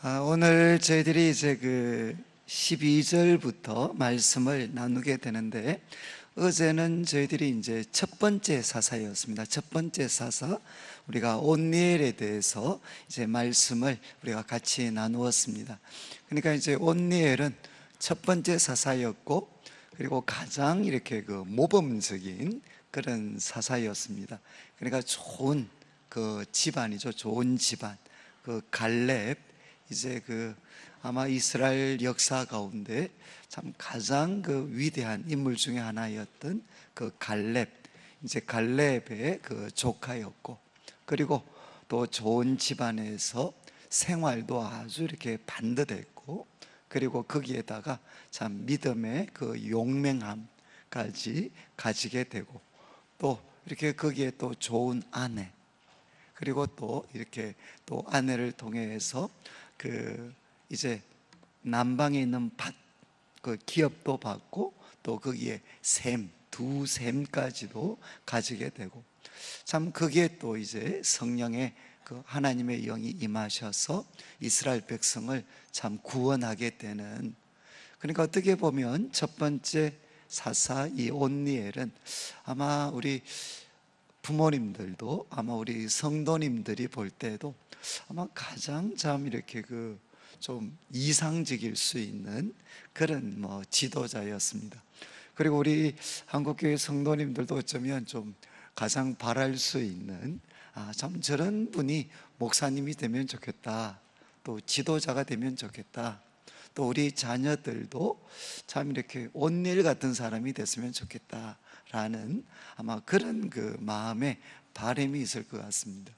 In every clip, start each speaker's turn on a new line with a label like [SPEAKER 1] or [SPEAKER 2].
[SPEAKER 1] 오늘 저희들이 이제 12절부터 말씀을 나누게 되는데, 어제는 저희들이 이제 첫 번째 사사였습니다. 첫 번째 사사, 우리가 온니엘에 대해서 이제 말씀을 우리가 같이 나누었습니다. 그러니까 이제 온니엘은 첫 번째 사사였고, 그리고 가장 이렇게 모범적인 그런 사사였습니다. 그러니까 좋은 집안이죠. 좋은 집안. 갈렙, 이제 아마 이스라엘 역사 가운데 참 가장 위대한 인물 중에 하나였던 갈렙, 이제 갈렙의 조카였고, 그리고 또 좋은 집안에서 생활도 아주 이렇게 반듯했고, 그리고 거기에다가 참 믿음의 용맹함까지 가지게 되고, 또 이렇게 거기에 또 좋은 아내, 그리고 또 이렇게 또 아내를 통해서 이제 남방에 있는 밭, 기업도 받고, 또 거기에 두 샘까지도 가지게 되고, 참 거기에 또 이제 성령의 하나님의 영이 임하셔서 이스라엘 백성을 참 구원하게 되는, 그러니까 어떻게 보면 첫 번째 사사 이 온니엘은 아마 우리 부모님들도, 아마 우리 성도님들이 볼 때도 아마 가장 참 이렇게 좀 이상적일 수 있는 그런 지도자였습니다. 그리고 우리 한국교회 성도님들도 어쩌면 좀 가장 바랄 수 있는, 참 저런 분이 목사님이 되면 좋겠다, 또 지도자가 되면 좋겠다, 또 우리 자녀들도 참 이렇게 온니엘 같은 사람이 됐으면 좋겠다라는 아마 그런 마음의 바람이 있을 것 같습니다.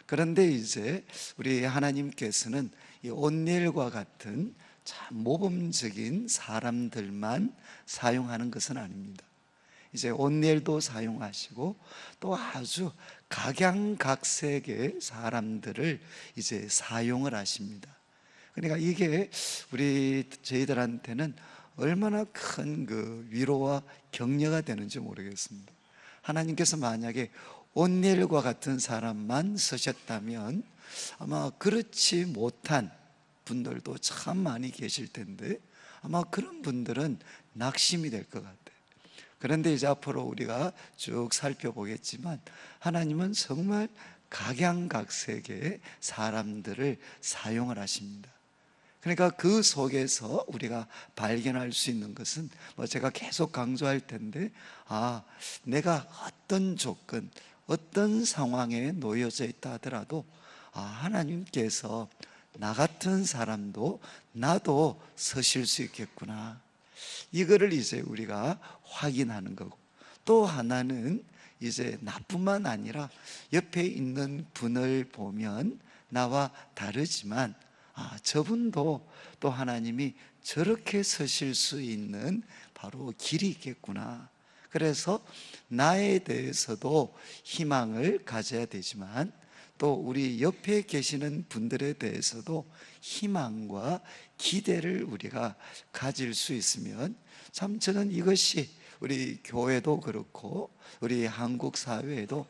[SPEAKER 1] 그런데 이제 우리 하나님께서는 이 온니엘과 같은 참 모범적인 사람들만 사용하는 것은 아닙니다. 이제 온니엘도 사용하시고, 또 아주 각양각색의 사람들을 이제 사용을 하십니다. 그러니까 이게 저희들한테는 얼마나 큰 위로와 격려가 되는지 모르겠습니다. 하나님께서 만약에 온니엘과 같은 사람만 쓰셨다면 아마 그렇지 못한 분들도 참 많이 계실 텐데, 아마 그런 분들은 낙심이 될 것 같아요. 그런데 이제 앞으로 우리가 쭉 살펴보겠지만, 하나님은 정말 각양각색의 사람들을 사용을 하십니다. 그러니까 그 속에서 우리가 발견할 수 있는 것은 제가 계속 강조할 텐데, 내가 어떤 조건, 어떤 상황에 놓여져 있다 하더라도 하나님께서 나 같은 사람도 나도 서실 수 있겠구나, 이거를 이제 우리가 확인하는 거고, 또 하나는 이제 나뿐만 아니라 옆에 있는 분을 보면 나와 다르지만 저분도 또 하나님이 저렇게 서실 수 있는 바로 길이 있겠구나. 그래서 나에 대해서도 희망을 가져야 되지만, 또 우리 옆에 계시는 분들에 대해서도 희망과 기대를 우리가 가질 수 있으면, 참 저는 이것이 우리 교회도 그렇고 우리 한국 사회에도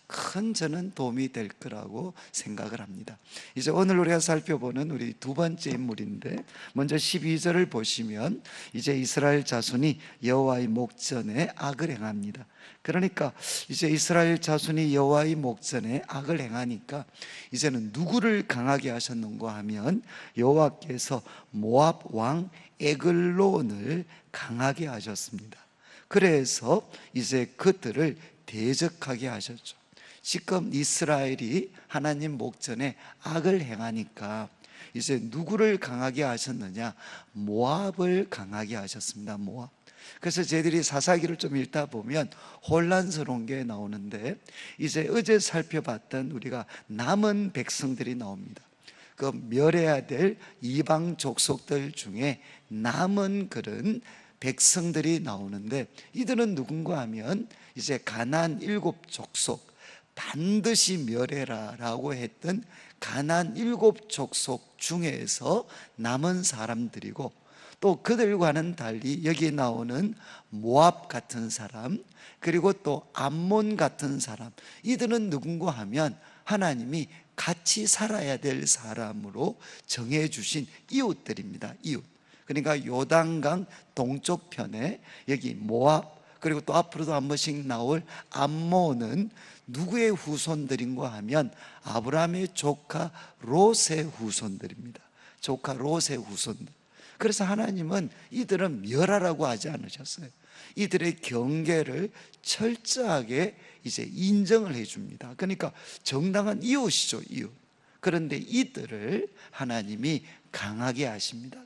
[SPEAKER 1] 큰 저는 도움이 될 거라고 생각을 합니다. 이제 오늘 우리가 살펴보는 우리 두 번째 인물인데, 먼저 12절을 보시면 이제 이스라엘 자손이 여호와의 목전에 악을 행합니다. 그러니까 이제 이스라엘 자손이 여호와의 목전에 악을 행하니까 이제는 누구를 강하게 하셨는가 하면, 여호와께서 모압 왕 에글론을 강하게 하셨습니다. 그래서 이제 그들을 대적하게 하셨죠. 지금 이스라엘이 하나님 목전에 악을 행하니까 이제 누구를 강하게 하셨느냐? 모압을 강하게 하셨습니다. 모압. 그래서 저희들이 사사기를 좀 읽다 보면 혼란스러운 게 나오는데, 이제 어제 살펴봤던 우리가 남은 백성들이 나옵니다. 멸해야 될 이방 족속들 중에 남은 그런 백성들이 나오는데, 이들은 누군가 하면 이제 가나안 7족속, 반드시 멸해라 라고 했던 가나안 7족속 중에서 남은 사람들이고, 또 그들과는 달리 여기 나오는 모압 같은 사람, 그리고 또 암몬 같은 사람, 이들은 누군가 하면 하나님이 같이 살아야 될 사람으로 정해주신 이웃들입니다. 이웃. 그러니까 요단강 동쪽 편에 여기 모압, 그리고 또 앞으로도 한 번씩 나올 암몬은 누구의 후손들인가 하면 아브라함의 조카 롯의 후손들입니다. 조카 롯의 후손들. 그래서 하나님은 이들은 멸하라고 하지 않으셨어요. 이들의 경계를 철저하게 이제 인정을 해줍니다. 그러니까 정당한 이웃이죠, 이웃. 그런데 이들을 하나님이 강하게 하십니다.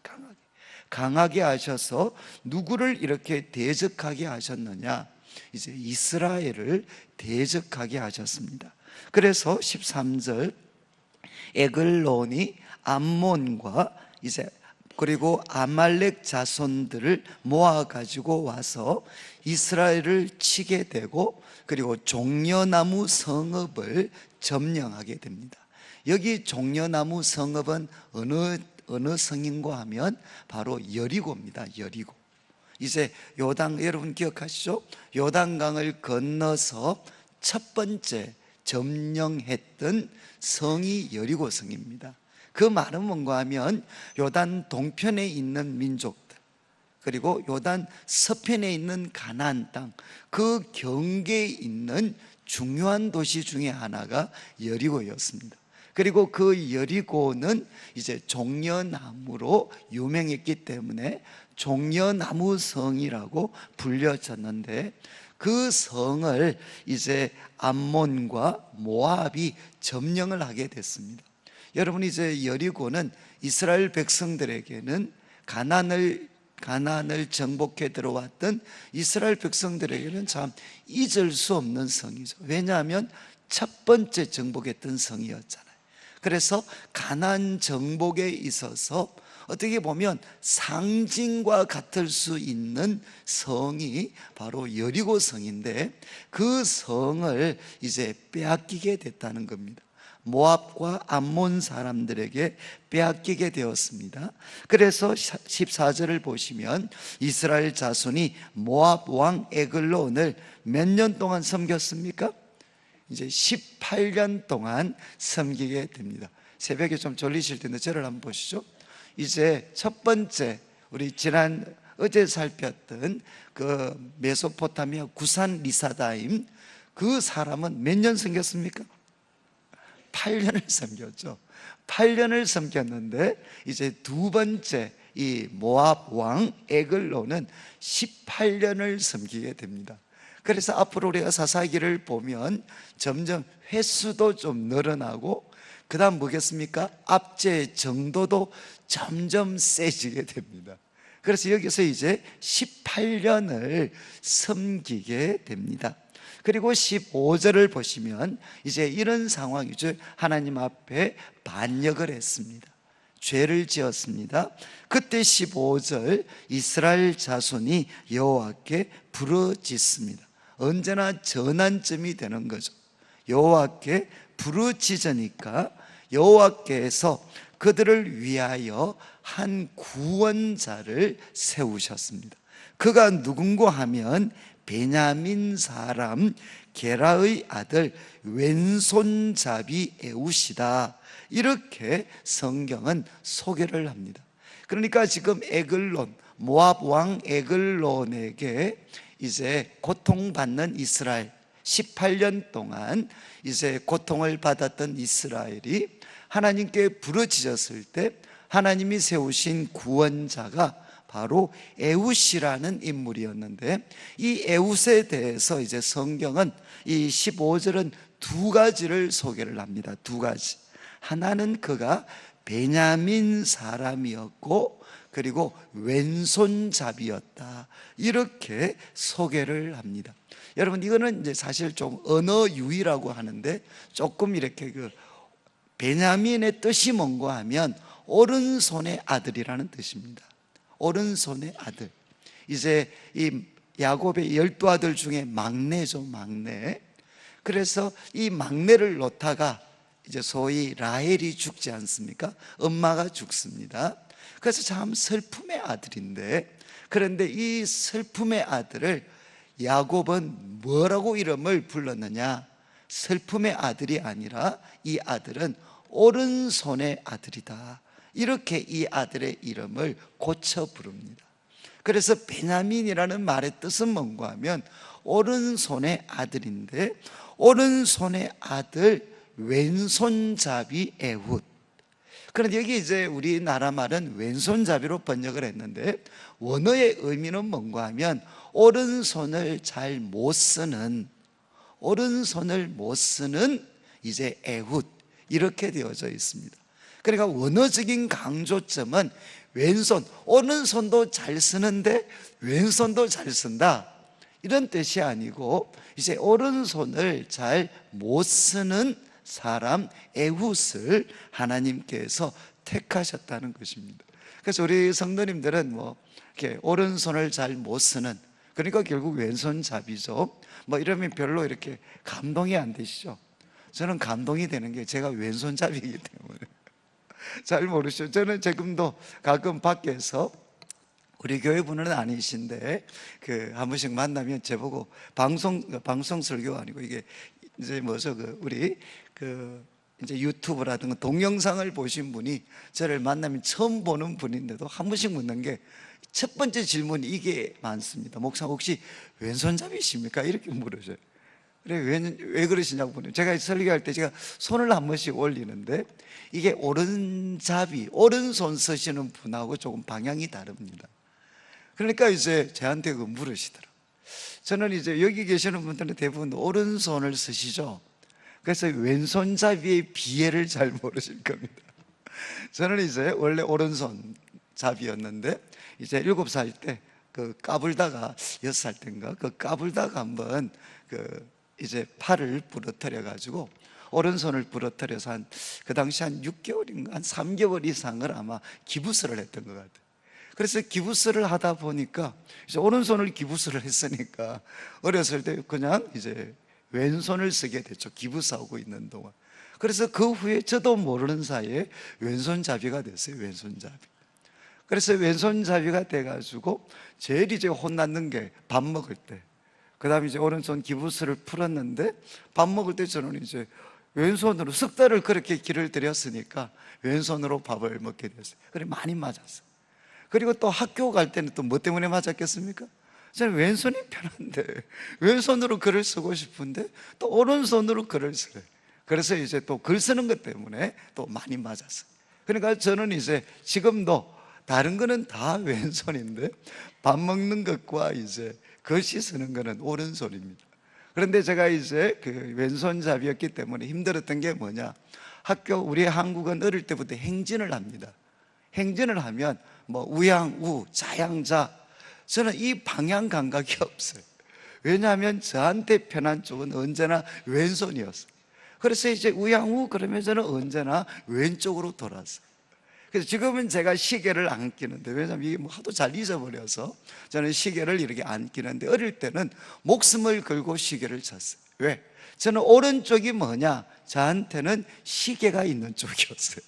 [SPEAKER 1] 강하게 하셔서 누구를 이렇게 대적하게 하셨느냐? 이제 이스라엘을 대적하게 하셨습니다. 그래서 13절 에글론이 암몬과 이제 그리고 아말렉 자손들을 모아가지고 와서 이스라엘을 치게 되고, 그리고 종려나무 성읍을 점령하게 됩니다. 여기 종려나무 성읍은 어느 성인가 하면 바로 여리고입니다. 여리고. 이제 요단, 여러분 기억하시죠? 요단강을 건너서 첫 번째 점령했던 성이 여리고 성입니다. 그 말은 뭔가 하면 요단 동편에 있는 민족들, 그리고 요단 서편에 있는 가나안 땅, 그 경계에 있는 중요한 도시 중에 하나가 여리고였습니다. 그리고 그 여리고는 이제 종려나무로 유명했기 때문에 종려나무 성이라고 불려졌는데, 그 성을 이제 암몬과 모압이 점령을 하게 됐습니다. 여러분, 이제 여리고는 이스라엘 백성들에게는 가나안을 정복해 들어왔던 이스라엘 백성들에게는 참 잊을 수 없는 성이죠. 왜냐하면 첫 번째 정복했던 성이었잖아요. 그래서 가나안 정복에 있어서 어떻게 보면 상징과 같을 수 있는 성이 바로 여리고 성인데, 그 성을 이제 빼앗기게 됐다는 겁니다. 모압과 암몬 사람들에게 빼앗기게 되었습니다. 그래서 14절을 보시면 이스라엘 자손이 모압 왕 에글론을 몇 년 동안 섬겼습니까? 이제 18년 동안 섬기게 됩니다. 새벽에 좀 졸리실 텐데 저를 한번 보시죠. 이제 첫 번째, 우리 어제 살폈던 그 메소포타미아 구산 리사다임, 그 사람은 몇 년 섬겼습니까? 8년을 섬겼죠. 8년을 섬겼는데 이제 두 번째 이 모압 왕 에글론은 18년을 섬기게 됩니다. 그래서 앞으로 우리가 사사기를 보면 점점 횟수도 좀 늘어나고, 그 다음 뭐겠습니까? 압제의 정도도 점점 세지게 됩니다. 그래서 여기서 이제 18년을 섬기게 됩니다. 그리고 15절을 보시면 이제 이런 상황이죠. 하나님 앞에 반역을 했습니다. 죄를 지었습니다. 그때 15절 이스라엘 자손이 여호와께 부르짖습니다. 언제나 전환점이 되는 거죠. 여호와께 부르짖으니까 여호와께서 그들을 위하여 한 구원자를 세우셨습니다. 그가 누군가 하면 베냐민 사람 게라의 아들 왼손잡이 에웃이다, 이렇게 성경은 소개를 합니다. 그러니까 지금 에글론, 모압 왕 에글론에게 이제 고통받는 이스라엘, 18년 동안 이제 고통을 받았던 이스라엘이 하나님께 부르짖었을 때 하나님이 세우신 구원자가 바로 에웃이라는 인물이었는데, 이 에웃에 대해서 이제 성경은 이 15절은 두 가지를 소개를 합니다. 두 가지. 하나는 그가 베냐민 사람이었고, 그리고 왼손잡이였다, 이렇게 소개를 합니다. 여러분, 이거는 이제 사실 좀 언어 유희라고 하는데, 조금 이렇게 그 베냐민의 뜻이 뭔가 하면 오른손의 아들이라는 뜻입니다. 오른손의 아들. 이제 이 야곱의 12아들 중에 막내죠, 막내. 그래서 이 막내를 놓다가 이제 소위 라헬이 죽지 않습니까? 엄마가 죽습니다. 그래서 참 슬픔의 아들인데, 그런데 이 슬픔의 아들을 야곱은 뭐라고 이름을 불렀느냐? 슬픔의 아들이 아니라 이 아들은 오른손의 아들이다. 이렇게 이 아들의 이름을 고쳐 부릅니다. 그래서 베냐민이라는 말의 뜻은 뭔가 하면 오른손의 아들인데, 오른손의 아들 왼손잡이 에훗. 그런데 여기 이제 우리나라 말은 왼손잡이로 번역을 했는데, 원어의 의미는 뭔가 하면 오른손을 잘 못 쓰는, 오른손을 못 쓰는 이제 에훗, 이렇게 되어져 있습니다. 그러니까 원어적인 강조점은 왼손, 오른손도 잘 쓰는데 왼손도 잘 쓴다, 이런 뜻이 아니고 이제 오른손을 잘 못 쓰는 사람 에훗을 하나님께서 택하셨다는 것입니다. 그래서 우리 성도님들은 뭐 이렇게 오른손을 잘 못 쓰는, 그러니까 결국 왼손잡이죠. 뭐 이러면 별로 이렇게 감동이 안 되시죠? 저는 감동이 되는 게 제가 왼손잡이이기 때문에 잘 모르시죠? 저는 지금도 가끔 밖에서, 우리 교회 분은 아니신데 한 번씩 만나면 저보고 방송 설교가 아니고 이게 이제 뭐죠? 우리 이제 유튜브라든가 동영상을 보신 분이 저를 만나면 처음 보는 분인데도 한 번씩 묻는 게, 첫 번째 질문이 이게 많습니다. 목사 혹시 왼손잡이십니까? 이렇게 물으셔요. 그래, 왜 그러시냐고 보면, 제가 설교할 때 제가 손을 한 번씩 올리는데 이게 오른잡이, 오른손 쓰시는 분하고 조금 방향이 다릅니다. 그러니까 이제 저한테 물으시더라고요. 저는 이제 여기 계시는 분들은 대부분 오른손을 쓰시죠. 그래서 왼손잡이의 비애를 잘 모르실 겁니다. 저는 이제 원래 오른손잡이였는데 이제 7살 때 까불다가, 6살 때인가 까불다가 한번 이제 팔을 부러뜨려 가지고 오른손을 부러뜨려서 그 당시 한 6개월인가 한 3개월 이상을 아마 기부스를 했던 것 같아요. 그래서 기부스를 하다 보니까 이제 오른손을 기부스를 했으니까 어렸을 때 그냥 이제 왼손을 쓰게 됐죠. 기부스하고 있는 동안. 그래서 그 후에 저도 모르는 사이에 왼손잡이가 됐어요. 왼손잡이. 그래서 왼손잡이가 돼가지고 제일 이제 혼났는 게 밥 먹을 때, 그 다음에 이제 오른손 기부스를 풀었는데 밥 먹을 때 저는 이제 왼손으로, 석 달을 그렇게 길을 들였으니까 왼손으로 밥을 먹게 됐어요. 그래 많이 맞았어요. 그리고 또 학교 갈 때는 또 뭐 때문에 맞았겠습니까? 저는 왼손이 편한데, 왼손으로 글을 쓰고 싶은데 또 오른손으로 글을 써요. 그래서 이제 또 글 쓰는 것 때문에 또 많이 맞았어요. 그러니까 저는 이제 지금도 다른 거는 다 왼손인데 밥 먹는 것과 이제 글씨 쓰는 거는 오른손입니다. 그런데 제가 이제 왼손잡이였기 때문에 힘들었던 게 뭐냐, 우리 한국은 어릴 때부터 행진을 합니다. 행진을 하면 뭐 우양우, 자양자, 저는 이 방향 감각이 없어요. 왜냐하면 저한테 편한 쪽은 언제나 왼손이었어요. 그래서 이제 우양우 그러면 저는 언제나 왼쪽으로 돌았어요. 그래서 지금은 제가 시계를 안 끼는데, 왜냐하면 이게 뭐 하도 잘 잊어버려서 저는 시계를 이렇게 안 끼는데, 어릴 때는 목숨을 걸고 시계를 찼어요. 왜? 저는 오른쪽이 뭐냐, 저한테는 시계가 있는 쪽이었어요.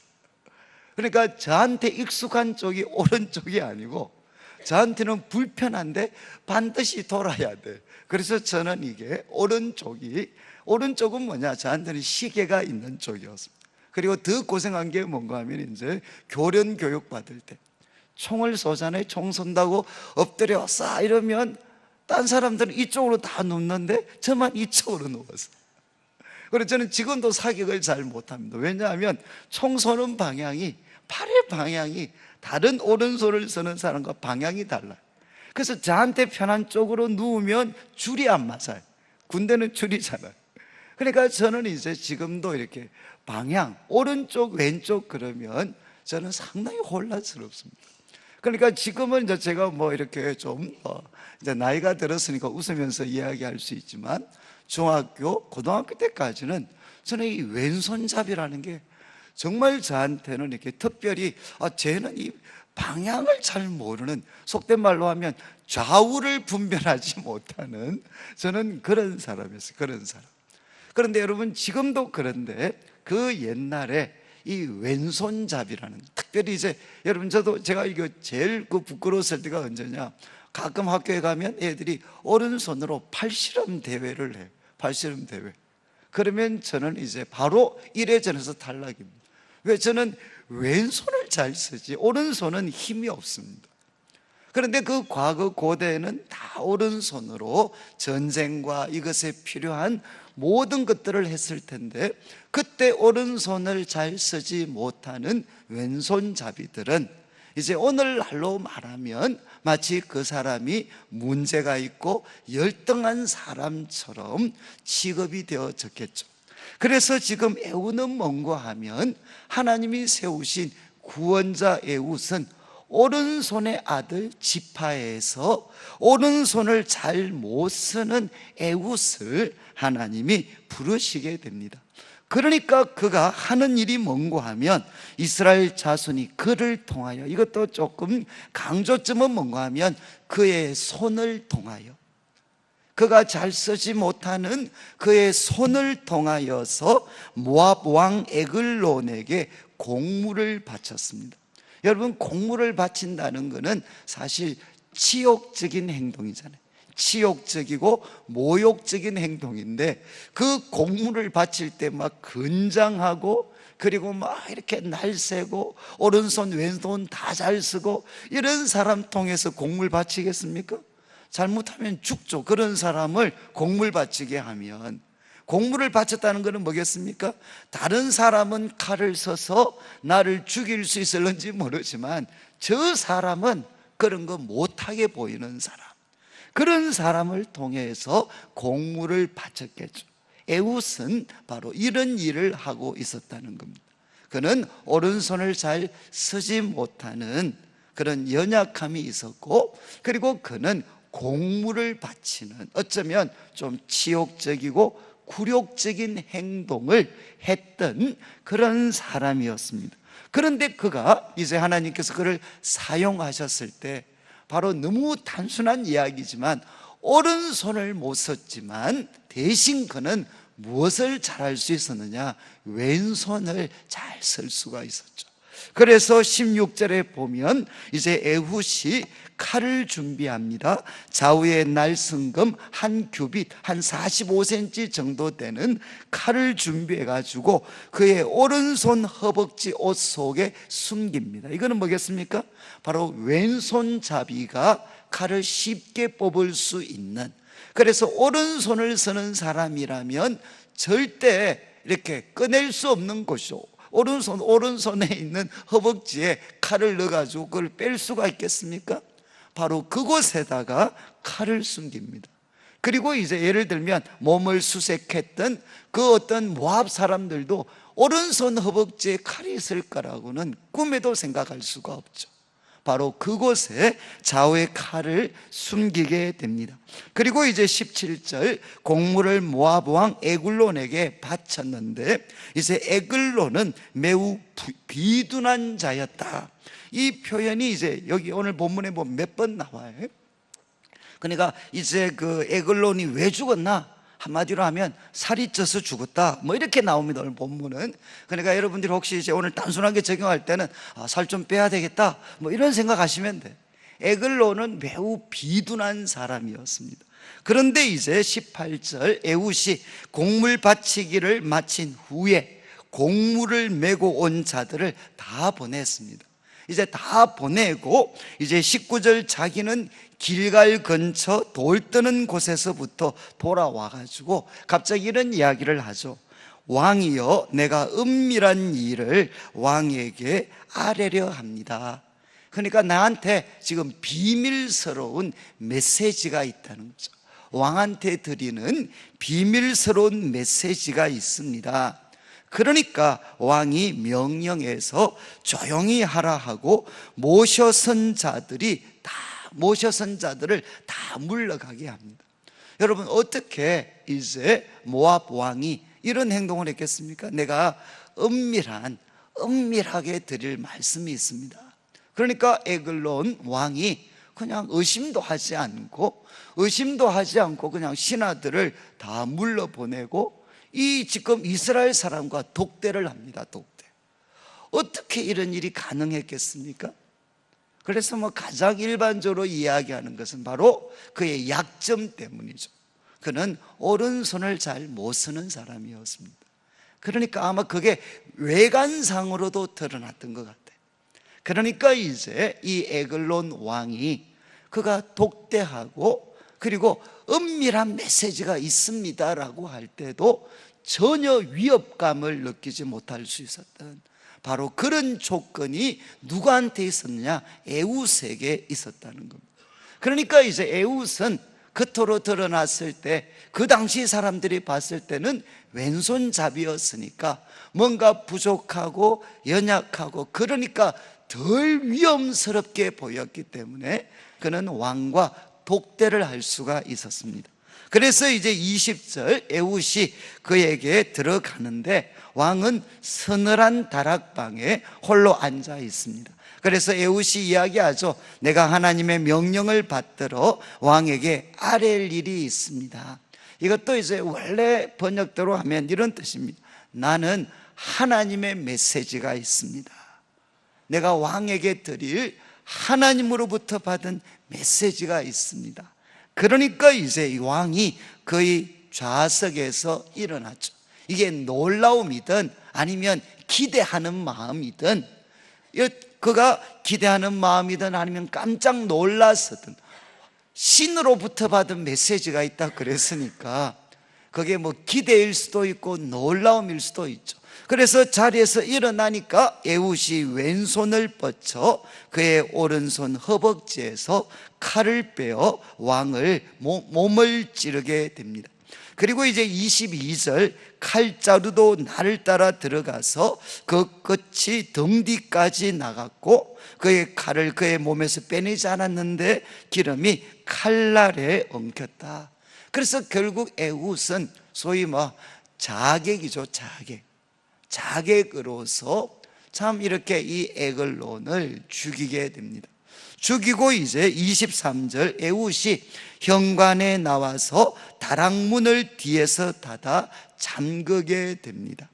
[SPEAKER 1] 그러니까 저한테 익숙한 쪽이 오른쪽이 아니고 저한테는 불편한데 반드시 돌아야 돼. 그래서 저는 이게 오른쪽은 뭐냐, 저한테는 시계가 있는 쪽이었습니다. 그리고 더 고생한 게 뭔가 하면 이제 교련 교육 받을 때 총을 쏘잖아요. 총 쏜다고 엎드려 쏴 이러면 딴 사람들은 이쪽으로 다 눕는데 저만 이쪽으로 누웠어요. 그래서 저는 지금도 사격을 잘 못합니다. 왜냐하면 총 쏘는 방향이, 팔의 방향이 다른 오른손을 쓰는 사람과 방향이 달라요. 그래서 저한테 편한 쪽으로 누우면 줄이 안 맞아요. 군대는 줄이잖아요. 그러니까 저는 이제 지금도 이렇게 방향, 오른쪽, 왼쪽 그러면 저는 상당히 혼란스럽습니다. 그러니까 지금은 이제 제가 뭐 이렇게 좀 이제 나이가 들었으니까 웃으면서 이야기할 수 있지만, 중학교, 고등학교 때까지는 저는 이 왼손잡이라는 게 정말 저한테는 이렇게 특별히, 쟤는 이 방향을 잘 모르는, 속된 말로 하면 좌우를 분별하지 못하는 저는 그런 사람이었어요. 그런 사람. 그런데 여러분, 지금도 그런데 그 옛날에 이 왼손잡이라는, 특별히 이제 여러분, 제가 이거 제일 부끄러웠을 때가 언제냐, 가끔 학교에 가면 애들이 오른손으로 팔씨름 대회를 해요. 팔씨름 대회. 그러면 저는 이제 바로 1회전에서 탈락입니다. 왜? 저는 왼손을 잘 쓰지 오른손은 힘이 없습니다. 그런데 그 과거 고대에는 다 오른손으로 전쟁과 이것에 필요한 모든 것들을 했을 텐데, 그때 오른손을 잘 쓰지 못하는 왼손잡이들은 이제 오늘날로 말하면 마치 그 사람이 문제가 있고 열등한 사람처럼 취급이 되어졌겠죠. 그래서 지금 에훗은 뭔가 하면 하나님이 세우신 구원자 에훗은 오른손의 아들 지파에서 오른손을 잘 못 쓰는 에훗을 하나님이 부르시게 됩니다. 그러니까 그가 하는 일이 뭔고 하면 이스라엘 자손이 그를 통하여, 이것도 조금 강조점은 뭔가 하면 그의 손을 통하여, 그가 잘 쓰지 못하는 그의 손을 통하여서 모압 왕 에글론에게 공물을 바쳤습니다. 여러분, 공물을 바친다는 것은 사실 치욕적인 행동이잖아요. 치욕적이고 모욕적인 행동인데, 그 공물을 바칠 때 막 건장하고, 그리고 막 이렇게 날새고 오른손 왼손 다 잘 쓰고 이런 사람 통해서 공물 바치겠습니까? 잘못하면 죽죠. 그런 사람을 공물 바치게 하면. 공물을 바쳤다는 것은 뭐겠습니까? 다른 사람은 칼을 써서 나를 죽일 수 있을는지 모르지만 저 사람은 그런 거 못하게 보이는 사람, 그런 사람을 통해서 공물을 바쳤겠죠. 에훗은 바로 이런 일을 하고 있었다는 겁니다. 그는 오른손을 잘 쓰지 못하는 그런 연약함이 있었고, 그리고 그는 공물을 바치는, 어쩌면 좀 치욕적이고 굴욕적인 행동을 했던 그런 사람이었습니다. 그런데 그가 이제 하나님께서 그를 사용하셨을 때 바로 너무 단순한 이야기지만 오른손을 못 썼지만 대신 그는 무엇을 잘할 수 있었느냐? 왼손을 잘 쓸 수가 있었죠. 그래서 16절에 보면 이제 에훗이 칼을 준비합니다. 좌우에 날성금 한 규빗, 한 45cm 정도 되는 칼을 준비해 가지고 그의 오른손 허벅지 옷 속에 숨깁니다. 이거는 뭐겠습니까? 바로 왼손잡이가 칼을 쉽게 뽑을 수 있는, 그래서 오른손을 쓰는 사람이라면 절대 이렇게 꺼낼 수 없는 것이죠. 오른손에 있는 허벅지에 칼을 넣어가지고 그걸 뺄 수가 있겠습니까? 바로 그곳에다가 칼을 숨깁니다. 그리고 이제 예를 들면 몸을 수색했던 그 어떤 모압 사람들도 오른손 허벅지에 칼이 있을 거라고는 꿈에도 생각할 수가 없죠. 바로 그곳에 좌우의 칼을 숨기게 됩니다. 그리고 이제 17절, 공물을 모압 왕 에글론에게 바쳤는데 이제 에글론은 매우 비둔한 자였다. 이 표현이 이제 여기 오늘 본문에 보면 몇 번 나와요. 그러니까 이제 그 에글론이 왜 죽었나? 한마디로 하면 살이 쪄서 죽었다, 뭐 이렇게 나옵니다, 오늘 본문은. 그러니까 여러분들이 혹시 이제 오늘 단순하게 적용할 때는 살 좀 빼야 되겠다, 뭐 이런 생각하시면 돼. 에글론은 매우 비둔한 사람이었습니다. 그런데 이제 18절, 에훗이 공물 바치기를 마친 후에 공물을 메고 온 자들을 다 보냈습니다. 이제 다 보내고 이제 19절, 자기는 길갈 근처 돌 뜨는 곳에서부터 돌아와가지고 갑자기 이런 이야기를 하죠. 왕이여, 내가 은밀한 일을 왕에게 아뢰려 합니다. 그러니까 나한테 지금 비밀스러운 메시지가 있다는 거죠. 왕한테 드리는 비밀스러운 메시지가 있습니다. 그러니까 왕이 명령해서 조용히 하라 하고 모셔선 자들을 다 물러가게 합니다. 여러분, 어떻게 이제 모압 왕이 이런 행동을 했겠습니까? 내가 은밀하게 드릴 말씀이 있습니다. 그러니까 에글론 왕이 그냥 의심도 하지 않고 그냥 신하들을 다 물러보내고 이 지금 이스라엘 사람과 독대를 합니다. 독대. 어떻게 이런 일이 가능했겠습니까? 그래서 가장 일반적으로 이야기하는 것은 바로 그의 약점 때문이죠. 그는 오른손을 잘 못 쓰는 사람이었습니다. 그러니까 아마 그게 외관상으로도 드러났던 것 같아요. 그러니까 이제 이 에글론 왕이 그가 독대하고 그리고 은밀한 메시지가 있습니다라고 할 때도 전혀 위협감을 느끼지 못할 수 있었던 바로 그런 조건이 누구한테 있었느냐? 에웃에게 있었다는 겁니다. 그러니까 이제 에웃은 겉으로 드러났을 때 그 당시 사람들이 봤을 때는 왼손잡이였으니까 뭔가 부족하고 연약하고 그러니까 덜 위험스럽게 보였기 때문에 그는 왕과 독대를 할 수가 있었습니다. 그래서 이제 20절 에웃이 그에게 들어가는데 왕은 서늘한 다락방에 홀로 앉아 있습니다. 그래서 에웃이 이야기하죠. 내가 하나님의 명령을 받들어 왕에게 아랠 일이 있습니다. 이것도 이제 원래 번역대로 하면 이런 뜻입니다. 나는 하나님의 메시지가 있습니다. 내가 왕에게 드릴 하나님으로부터 받은 메시지가 있습니다. 그러니까 이제 이 왕이 그의 좌석에서 일어났죠. 이게 놀라움이든 아니면 기대하는 마음이든, 그가 기대하는 마음이든 아니면 깜짝 놀랐었든 신으로부터 받은 메시지가 있다 그랬으니까 그게 뭐 기대일 수도 있고 놀라움일 수도 있죠. 그래서 자리에서 일어나니까 에웃이 왼손을 뻗쳐 그의 오른손 허벅지에서 칼을 빼어 왕을 몸을 찌르게 됩니다. 그리고 이제 22절 칼자루도 나를 따라 들어가서 그 끝이 등 뒤까지 나갔고 그의 칼을 그의 몸에서 빼내지 않았는데 기름이 칼날에 엉켰다. 그래서 결국 에웃은 소위 자객이죠. 자객으로서 참 이렇게 이 에글론을 죽이게 됩니다. 죽이고 이제 23절 에웃이 현관에 나와서 다락문을 뒤에서 닫아 잠그게 됩니다.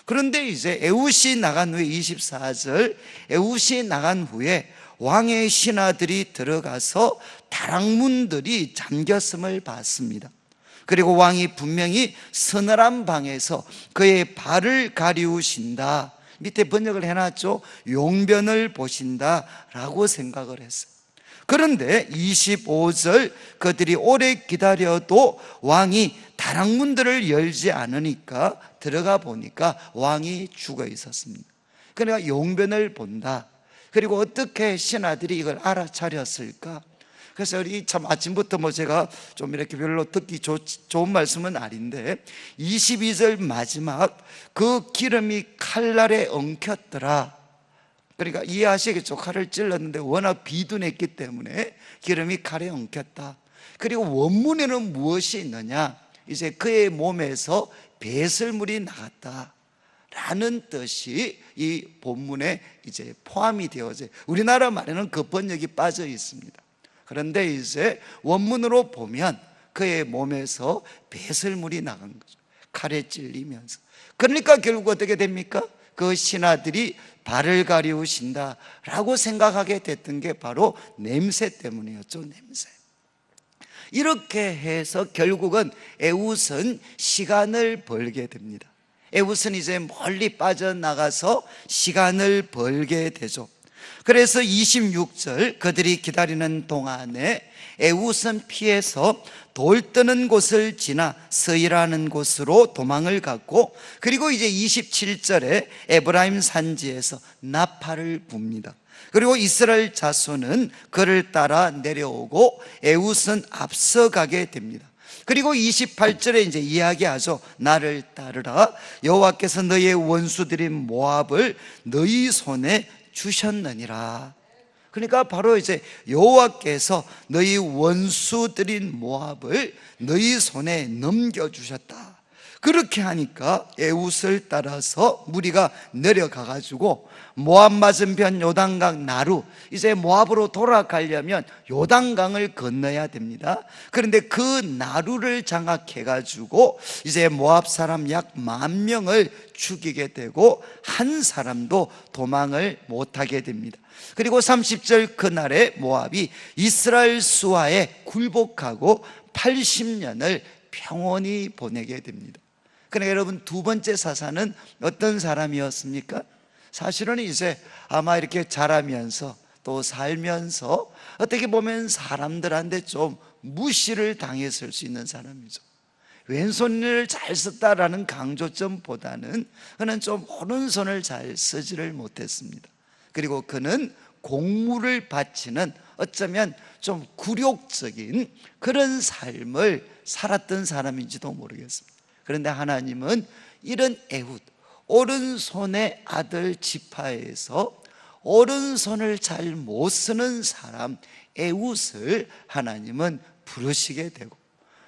[SPEAKER 1] 그런데 이제 에웃이 나간 후에 24절 에웃이 나간 후에 왕의 신하들이 들어가서 다락문들이 잠겼음을 봤습니다. 그리고 왕이 분명히 서늘한 방에서 그의 발을 가리우신다, 밑에 번역을 해놨죠. 용변을 보신다 라고 생각을 했어요. 그런데 25절 그들이 오래 기다려도 왕이 다락문들을 열지 않으니까 들어가 보니까 왕이 죽어 있었습니다. 그러니까 용변을 본다. 그리고 어떻게 신하들이 이걸 알아차렸을까? 그래서 우리 참 아침부터 제가 좀 이렇게 별로 듣기 좋은 말씀은 아닌데 22절 마지막 그 기름이 칼날에 엉켰더라. 그러니까 이해하시겠죠? 칼을 찔렀는데 워낙 비둔했기 때문에 기름이 칼에 엉켰다. 그리고 원문에는 무엇이 있느냐? 이제 그의 몸에서 배설물이 나갔다 라는 뜻이 이 본문에 이제 포함이 되어져, 우리나라 말에는 그 번역이 빠져 있습니다. 그런데 이제 원문으로 보면 그의 몸에서 배설물이 나간 거죠. 칼에 찔리면서. 그러니까 결국 어떻게 됩니까? 그 신하들이 발을 가리우신다 라고 생각하게 됐던 게 바로 냄새 때문이었죠. 냄새. 이렇게 해서 결국은 에웃은 시간을 벌게 됩니다. 에웃은 이제 멀리 빠져나가서 시간을 벌게 되죠. 그래서 26절 그들이 기다리는 동안에 에웃은 피해서 돌 뜨는 곳을 지나 스이라는 곳으로 도망을 갔고, 그리고 이제 27절에 에브라임 산지에서 나팔을 붑니다. 그리고 이스라엘 자손은 그를 따라 내려오고 에웃은 앞서가게 됩니다. 그리고 28절에 이제 이야기하죠. 나를 따르라. 여호와께서 너희의 원수들인 모압을 너희 손에 주셨느니라. 그러니까 바로 이제 여호와께서 너희 원수들인 모압을 너희 손에 넘겨주셨다. 그렇게 하니까 에웃을 따라서 무리가 내려가 가지고 모압 맞은편 요단강 나루, 이제 모압으로 돌아가려면 요단강을 건너야 됩니다. 그런데 그 나루를 장악해 가지고 이제 모압 사람 약 10,000명을 죽이게 되고 한 사람도 도망을 못하게 됩니다. 그리고 30절 그날에 모압이 이스라엘 수하에 굴복하고 80년을 평온히 보내게 됩니다. 그러니까 여러분, 두 번째 사사는 어떤 사람이었습니까? 사실은 이제 아마 이렇게 자라면서 또 살면서 어떻게 보면 사람들한테 좀 무시를 당했을 수 있는 사람이죠. 왼손을 잘 썼다라는 강조점보다는 그는 좀 오른손을 잘 쓰지를 못했습니다. 그리고 그는 공물을 바치는 어쩌면 좀 굴욕적인 그런 삶을 살았던 사람인지도 모르겠습니다. 그런데 하나님은 이런 에훗, 오른손의 아들 지파에서 오른손을 잘 못 쓰는 사람 에훗을 하나님은 부르시게 되고,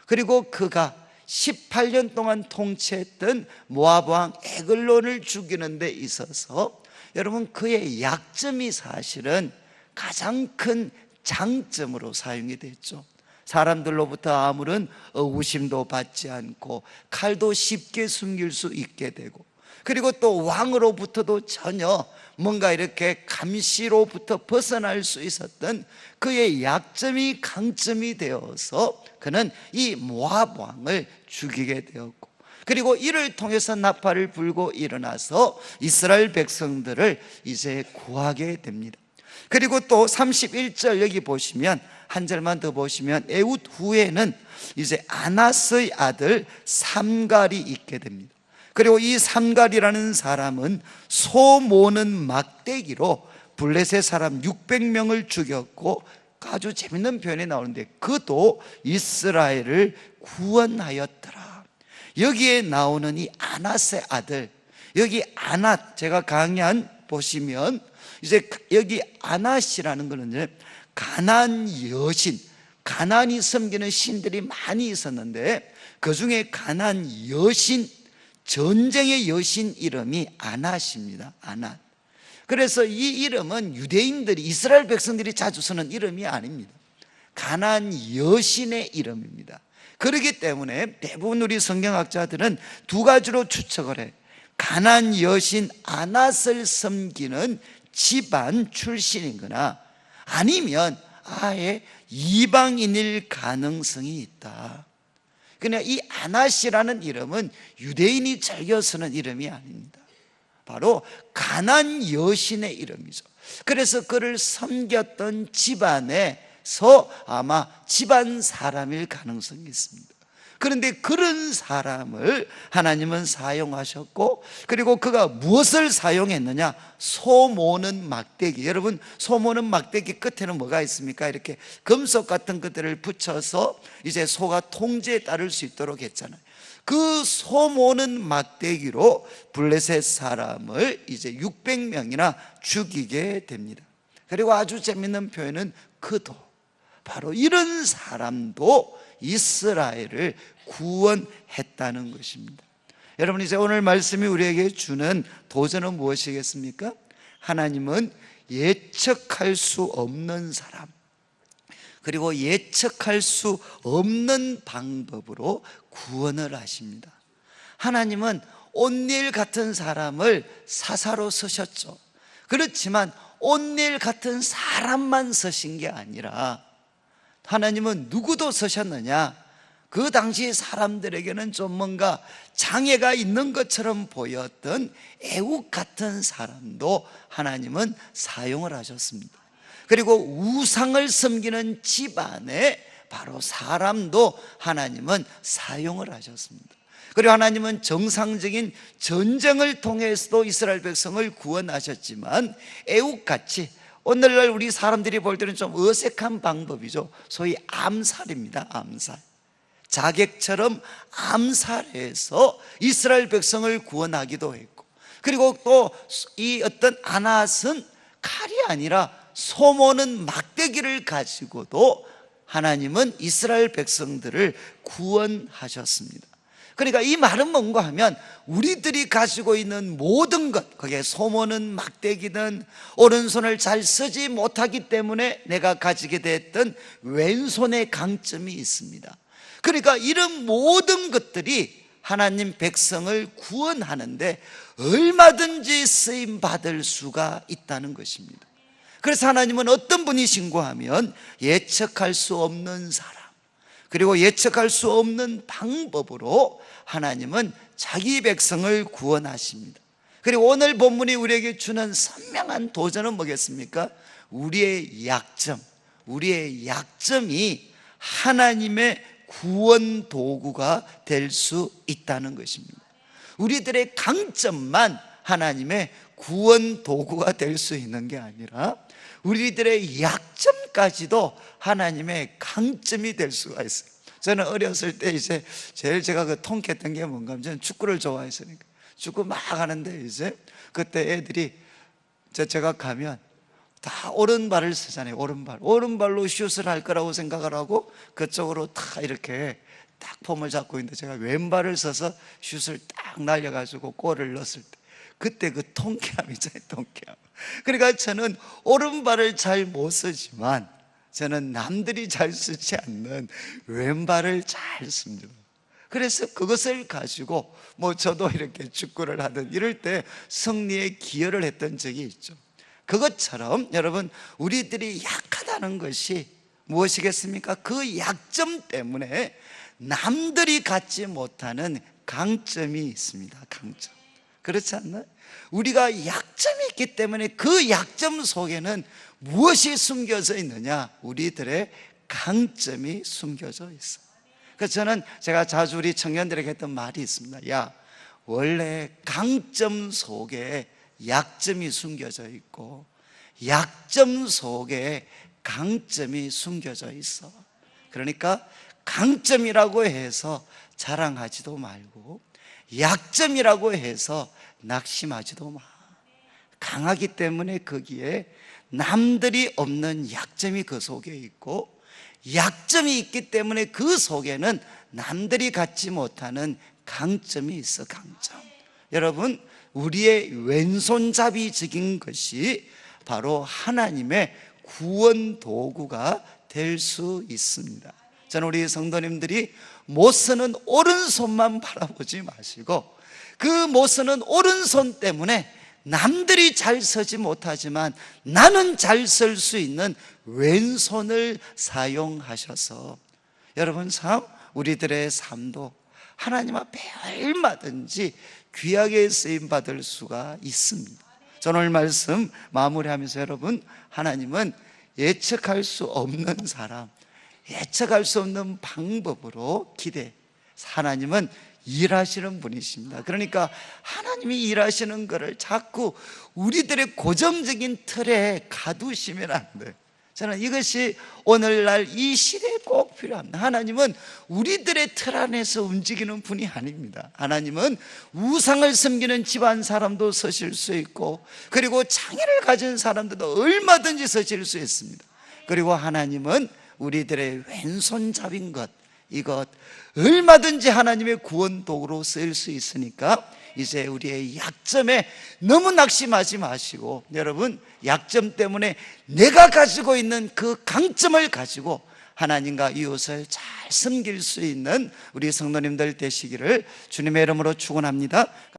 [SPEAKER 1] 그리고 그가 18년 동안 통치했던 모압 왕 에글론을 죽이는 데 있어서 여러분, 그의 약점이 사실은 가장 큰 장점으로 사용이 됐죠. 사람들로부터 아무런 의구심도 받지 않고 칼도 쉽게 숨길 수 있게 되고, 그리고 또 왕으로부터도 전혀 뭔가 이렇게 감시로부터 벗어날 수 있었던 그의 약점이 강점이 되어서 그는 이 모압 왕을 죽이게 되었고, 그리고 이를 통해서 나팔을 불고 일어나서 이스라엘 백성들을 이제 구하게 됩니다. 그리고 또 31절 여기 보시면, 한 절만 더 보시면, 에훗 후에는 이제 아낫의 아들 삼갈이 있게 됩니다. 그리고 이 삼갈이라는 사람은 소 모는 막대기로 블레셋 사람 600명을 죽였고, 아주 재밌는 표현이 나오는데, 그도 이스라엘을 구원하였더라. 여기에 나오는 이 아낫의 아들, 여기 아낫, 제가 강연 보시면 이제 여기 아낫이라는 것은 가나안 여신, 가나안이 섬기는 신들이 많이 있었는데 그 중에 가나안 여신, 전쟁의 여신 이름이 아낫입니다. 아낫. 그래서 이 이름은 유대인들이, 이스라엘 백성들이 자주 쓰는 이름이 아닙니다. 가나안 여신의 이름입니다. 그렇기 때문에 대부분 우리 성경학자들은 두 가지로 추측을 해요. 가나안 여신 아낫을 섬기는 집안 출신이거나 아니면 아예 이방인일 가능성이 있다. 그냥 이 아낫이라는 이름은 유대인이 즐겨 쓰는 이름이 아닙니다. 바로 가나안 여신의 이름이죠. 그래서 그를 섬겼던 집안에서 아마 집안 사람일 가능성이 있습니다. 그런데 그런 사람을 하나님은 사용하셨고, 그리고 그가 무엇을 사용했느냐? 소 모는 막대기. 여러분, 소 모는 막대기 끝에는 뭐가 있습니까? 이렇게 금속 같은 것들을 붙여서 이제 소가 통제에 따를 수 있도록 했잖아요. 그 소 모는 막대기로 블레셋 사람을 이제 600명이나 죽이게 됩니다. 그리고 아주 재밌는 표현은 그도, 바로 이런 사람도 이스라엘을 구원했다는 것입니다. 여러분, 이제 오늘 말씀이 우리에게 주는 도전은 무엇이겠습니까? 하나님은 예측할 수 없는 사람, 그리고 예측할 수 없는 방법으로 구원을 하십니다. 하나님은 온니엘 같은 사람을 사사로 쓰셨죠. 그렇지만 온니엘 같은 사람만 쓰신 게 아니라 하나님은 누구도 쓰셨느냐? 그 당시 사람들에게는 좀 뭔가 장애가 있는 것처럼 보였던 에훗 같은 사람도 하나님은 사용을 하셨습니다. 그리고 우상을 섬기는 집안에 바로 사람도 하나님은 사용을 하셨습니다. 그리고 하나님은 정상적인 전쟁을 통해서도 이스라엘 백성을 구원하셨지만 에훗같이 오늘날 우리 사람들이 볼 때는 좀 어색한 방법이죠. 소위 암살입니다. 암살. 자객처럼 암살해서 이스라엘 백성을 구원하기도 했고, 그리고 또 이 어떤 아낫은 칼이 아니라 소모는 막대기를 가지고도 하나님은 이스라엘 백성들을 구원하셨습니다. 그러니까 이 말은 뭔가 하면 우리들이 가지고 있는 모든 것, 그게 소모는 막대기든 오른손을 잘 쓰지 못하기 때문에 내가 가지게 됐던 왼손의 강점이 있습니다. 그러니까 이런 모든 것들이 하나님 백성을 구원하는데 얼마든지 쓰임 받을 수가 있다는 것입니다. 그래서 하나님은 어떤 분이신가 하면 예측할 수 없는 사람, 그리고 예측할 수 없는 방법으로 하나님은 자기 백성을 구원하십니다. 그리고 오늘 본문이 우리에게 주는 선명한 도전은 뭐겠습니까? 우리의 약점이 하나님의 구원 도구가 될 수 있다는 것입니다. 우리들의 강점만 하나님의 구원 도구가 될 수 있는 게 아니라 우리들의 약점까지도 하나님의 강점이 될 수가 있어요. 저는 어렸을 때 이제 제일 제가 통쾌했던 게 뭔가 하면 저는 축구를 좋아했으니까 축구 막 하는데 이제 그때 애들이 제가 가면 다 오른발을 쓰잖아요. 오른발로 슛을 할 거라고 생각을 하고 그쪽으로 다 이렇게 딱 폼을 잡고 있는데 제가 왼발을 써서 슛을 딱 날려가지고 골을 넣었을 때 그때 그 통쾌함이잖아요. 통쾌함. 그러니까 저는 오른발을 잘 못 쓰지만 저는 남들이 잘 쓰지 않는 왼발을 잘 씁니다. 그래서 그것을 가지고 저도 이렇게 축구를 하든 이럴 때 승리에 기여를 했던 적이 있죠. 그것처럼 여러분, 우리들이 약하다는 것이 무엇이겠습니까? 그 약점 때문에 남들이 갖지 못하는 강점이 있습니다. 강점. 그렇지 않나요? 우리가 약점이 있기 때문에 그 약점 속에는 무엇이 숨겨져 있느냐? 우리들의 강점이 숨겨져 있어요. 그래서 저는 제가 자주 우리 청년들에게 했던 말이 있습니다. 야, 원래 강점 속에 약점이 숨겨져 있고 약점 속에 강점이 숨겨져 있어. 그러니까 강점이라고 해서 자랑하지도 말고 약점이라고 해서 낙심하지도 마. 강하기 때문에 거기에 남들이 없는 약점이 그 속에 있고 약점이 있기 때문에 그 속에는 남들이 갖지 못하는 강점이 있어. 강점. 여러분, 우리의 왼손잡이적인 것이 바로 하나님의 구원 도구가 될 수 있습니다. 저는 우리 성도님들이 못 쓰는 오른손만 바라보지 마시고 그 못 쓰는 오른손 때문에 남들이 잘 쓰지 못하지만 나는 잘 쓸 수 있는 왼손을 사용하셔서 여러분, 우리들의 삶도 하나님 앞에 얼마든지 귀하게 쓰임받을 수가 있습니다. 저는 오늘 말씀 마무리하면서 여러분, 하나님은 예측할 수 없는 사람, 예측할 수 없는 방법으로 하나님은 일하시는 분이십니다. 그러니까 하나님이 일하시는 것을 자꾸 우리들의 고정적인 틀에 가두시면 안 돼요. 저는 이것이 오늘날 이 시대에 꼭 필요합니다. 하나님은 우리들의 틀 안에서 움직이는 분이 아닙니다. 하나님은 우상을 섬기는 집안 사람도 서실 수 있고 그리고 장애를 가진 사람들도 얼마든지 서실 수 있습니다. 그리고 하나님은 우리들의 왼손잡인 것, 이것 얼마든지 하나님의 구원 도구로 쓰일 수 있으니까 이제 우리의 약점에 너무 낙심하지 마시고 여러분, 약점 때문에 내가 가지고 있는 그 강점을 가지고 하나님과 이웃을 잘 섬길 수 있는 우리 성도님들 되시기를 주님의 이름으로 축원합니다.